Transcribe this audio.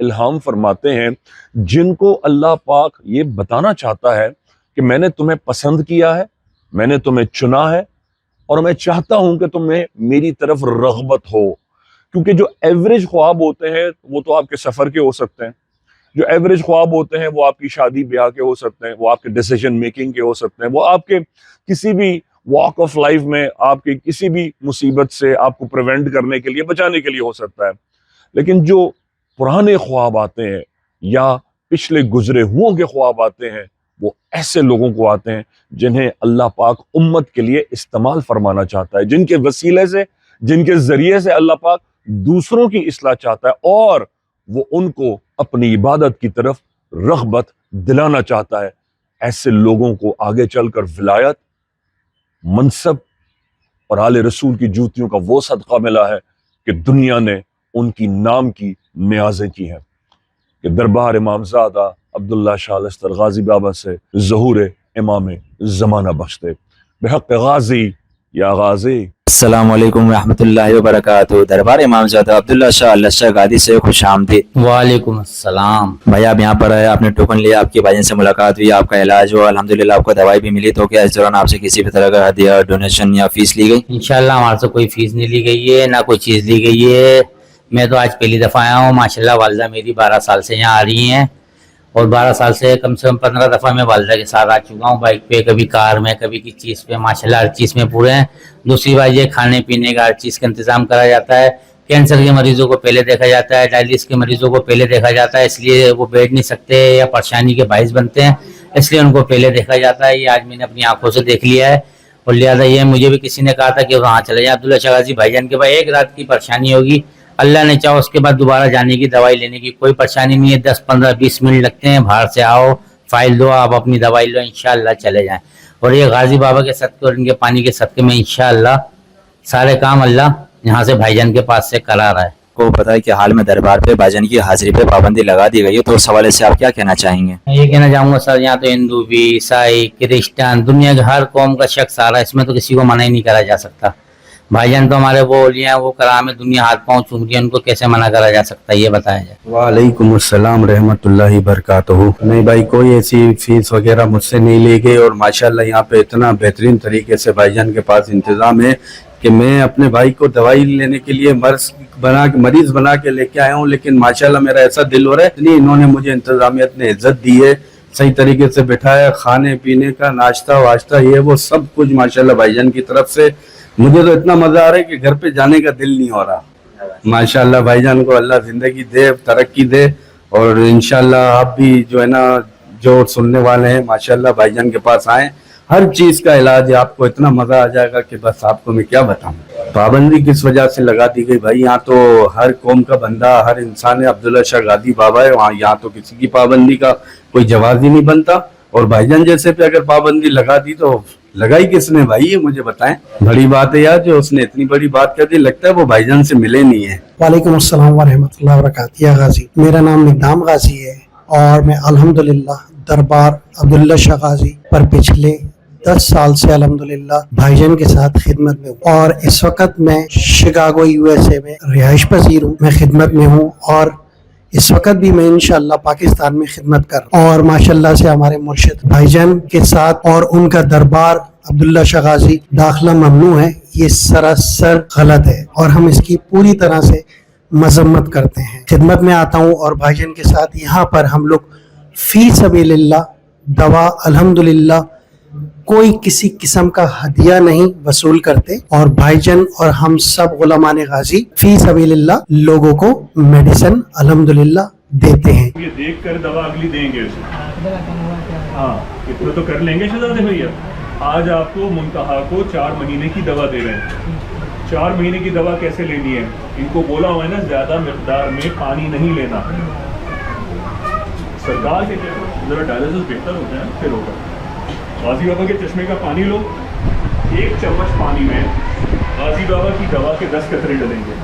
الہام فرماتے ہیں جن کو اللہ پاک یہ بتانا چاہتا ہے کہ میں نے تمہیں پسند کیا ہے، میں نے تمہیں چنا ہے، اور میں چاہتا ہوں کہ تمہیں میری طرف رغبت ہو. کیونکہ جو ایوریج خواب ہوتے ہیں وہ تو آپ کے سفر کے ہو سکتے ہیں، جو ایوریج خواب ہوتے ہیں وہ آپ کی شادی بیاہ کے ہو سکتے ہیں، وہ آپ کے ڈیسیجن میکنگ کے ہو سکتے ہیں، وہ آپ کے کسی بھی واک آف لائف میں آپ کی کسی بھی مصیبت سے آپ کو پریونٹ کرنے کے لیے، بچانے کے لیے ہو سکتا ہے. لیکن جو پرانے خواب آتے ہیں یا پچھلے گزرے ہوئوں کے خواب آتے ہیں وہ ایسے لوگوں کو آتے ہیں جنہیں اللہ پاک امت کے لیے استعمال فرمانا چاہتا ہے، جن کے وسیلے سے، جن کے ذریعے سے اللہ پاک دوسروں کی اصلاح چاہتا ہے اور وہ ان کو اپنی عبادت کی طرف رغبت دلانا چاہتا ہے. ایسے لوگوں کو آگے چل کر ولایت، منصب اور آل رسول کی جوتیوں کا وہ صدقہ ملا ہے کہ دنیا نے ان کی نام کی نیازیں کی ہیں کہ دربار امام زادہ عبداللہ شاہ لشکر غازی بابا سے ظہور امام زمانہ بخشتے. بحق غازی یا غازی. السلام علیکم ورحمۃ اللہ وبرکاتہ. دربار امام زادہ عبداللہ شاہ لشکر غازی سے خوش آمدید. وعلیکم السلام. بھائی آپ یہاں پر آئے، آپ نے ٹوکن لیا، آپ کے بھائی سے ملاقات ہوئی، آپ کا علاج ہوا، الحمدللہ آپ کو دوائی بھی ملی، تو کیا اس دوران آپ سے کسی بھی طرح کا ہدیہ، ڈونیشن یا فیس لی گئی؟ انشاءاللہ ہمارے سے کوئی فیس نہیں لی گئی ہے، نہ کوئی چیز لی گئی ہے. میں تو آج پہلی دفعہ آیا ہوں. ماشاءاللہ والدہ میری 12 سال سے یہاں آ رہی ہیں، اور 12 سال سے کم 15 دفعہ میں والدہ کے ساتھ آ چکا ہوں، بائک پہ، کبھی کار میں، کبھی کسی چیز پہ. ماشاءاللہ ہر چیز میں پورے ہیں. دوسری بات یہ کھانے پینے کا ہر چیز کا انتظام کرا جاتا ہے. کینسر کے مریضوں کو پہلے دیکھا جاتا ہے، ڈائلسس کے مریضوں کو پہلے دیکھا جاتا ہے، اس لیے وہ بیٹھ نہیں سکتے یا پریشانی کے باعث بنتے ہیں، اس لیے ان کو پہلے دیکھا جاتا ہے. یہ آج میں نے اپنی آنکھوں سے دیکھ لیا ہے، اور لہٰذا یہ مجھے بھی کسی نے کہا تھا کہ وہاں چلے جائیں عبداللہ شاہ غازی بھائی جان کے پاس. ایک رات کی پریشانی ہوگی، اللہ نے چاہو اس کے بعد دوبارہ جانے کی، دوائی لینے کی کوئی پریشانی نہیں ہے. 10 15 20 منٹ لگتے ہیں. باہر سے آؤ، فائل دو، آپ اپنی دوائی لو، انشاءاللہ چلے جائیں. اور یہ غازی بابا کے صدقے اور ان کے پانی کے صدقے میں انشاءاللہ سارے کام اللہ یہاں سے بھائی جان کے پاس سے کرا رہا ہے. کو پتا ہے کہ حال میں دربار پہ بھائی جان کی حاضری پہ پابندی لگا دی گئی ہے، تو اس حوالے سے آپ کیا کہنا چاہیں گے؟ میں یہ کہنا چاہوں گا سر، یہاں تو ہندو بھی، عیسائی، کرسچن، دنیا کے ہر قوم کا شخص آ رہا ہے، اس میں تو کسی کو منع ہی نہیں کرا جا سکتا. بھائی جان تو ہمارے وہ اولیاء ہیں، وہ کرام ہے، دنیا ہاتھ پاؤں چوم رہی ہے، ان کو کیسے منع کرا جا سکتا ہے، یہ بتایا جائے. وعلیکم السلام رحمۃ اللہ وبرکاتہ. نہیں بھائی، کوئی ایسی فیس وغیرہ مجھ سے نہیں لی گئی، اور ماشاءاللہ یہاں پہ اتنا بہترین طریقے سے بھائی جان کے پاس انتظام ہے کہ میں اپنے بھائی کو دوائی لینے کے لیے مریض بنا کے لے کے آیا ہوں. لیکن ماشاءاللہ میرا ایسا دل ہو رہا ہے، اتنی انہوں نے مجھے انتظامیت نے عزت دی ہے، صحیح طریقے سے بٹھایا، کھانے پینے کا ناشتہ واشتہ یہ وہ سب کچھ ماشاءاللہ بھائی جان کی طرف سے. مجھے تو اتنا مزہ آ رہا ہے کہ گھر پہ جانے کا دل نہیں ہو رہا. ماشاءاللہ بھائی جان کو اللہ زندگی دے، ترقی دے، اور انشاءاللہ آپ بھی جو ہے نا، جو سننے والے ہیں، ماشاءاللہ بھائی جان کے پاس آئیں. ہر چیز کا علاج ہے، آپ کو اتنا مزہ آ جائے گا کہ بس آپ کو میں کیا بتاؤں. پابندی کس وجہ سے لگا دی گئی بھائی؟ یہاں تو ہر قوم کا بندہ، ہر انسان ہے، عبداللہ شاہ غازی بابا ہے وہاں. یہاں تو کسی کی پابندی کا کوئی جواز ہی نہیں بنتا. اور بھائی جان جیسے پہ اگر پابندی لگا دی تو لگائی کس نے بھائی؟ یہ مجھے بتائیں. بڑی بات ہے یار، جو اس نے اتنی بڑی بات کر دی، لگتا ہے وہ بھائی جان سے ملے نہیں ہے. وعلیکم السلام ورحمۃ اللہ وبرکاتہ. یا غازی، میرا نام مقدام غازی ہے، اور میں الحمدللہ دربار عبداللہ شاہ غازی پر پچھلے 10 سال سے الحمدللہ بھائی جان کے ساتھ خدمت میں ہوں. اور اس وقت میں شکاگو USA میں رہائش پذیر ہوں، میں خدمت میں ہوں، اور اس وقت بھی میں انشاءاللہ پاکستان میں خدمت کر رہا ہوں. اور ماشاءاللہ سے ہمارے مرشد بھائی جان کے ساتھ اور ان کا دربار عبداللہ شاہ غازی داخلہ ممنوع ہے، یہ سراسر غلط ہے، اور ہم اس کی پوری طرح سے مذمت کرتے ہیں. خدمت میں آتا ہوں، اور بھائی جان کے ساتھ یہاں پر ہم لوگ فی سبیل اللہ دوا الحمدللہ کوئی کسی قسم کا ہدیہ نہیں وصول کرتے، اور بھائی جان اور ہم سب غلامان غازی فی سبیل اللہ لوگوں کو میڈیسن الحمدللہ دیتے ہیں. یہ دیکھ کر دوا اگلی دیں گے، ہاں اتنا تو کر لیں گے شہزادے بھیا. آج آپ کو منتہا کو 4 مہینے کی دوا دے رہے ہیں. 4 مہینے کی دوا کیسے لینی ہے؟ ان کو بولا ہوا ہے نا، زیادہ مقدار میں پانی نہیں لینا. سرکار کے ذرا ڈائلسس بہتر ہوتا ہے پھر ہوگا. غازی بابا کے چشمے کا پانی لو، 1 چمچ پانی میں غازی بابا کی دوا کے 10 قطرے ڈلیں گے.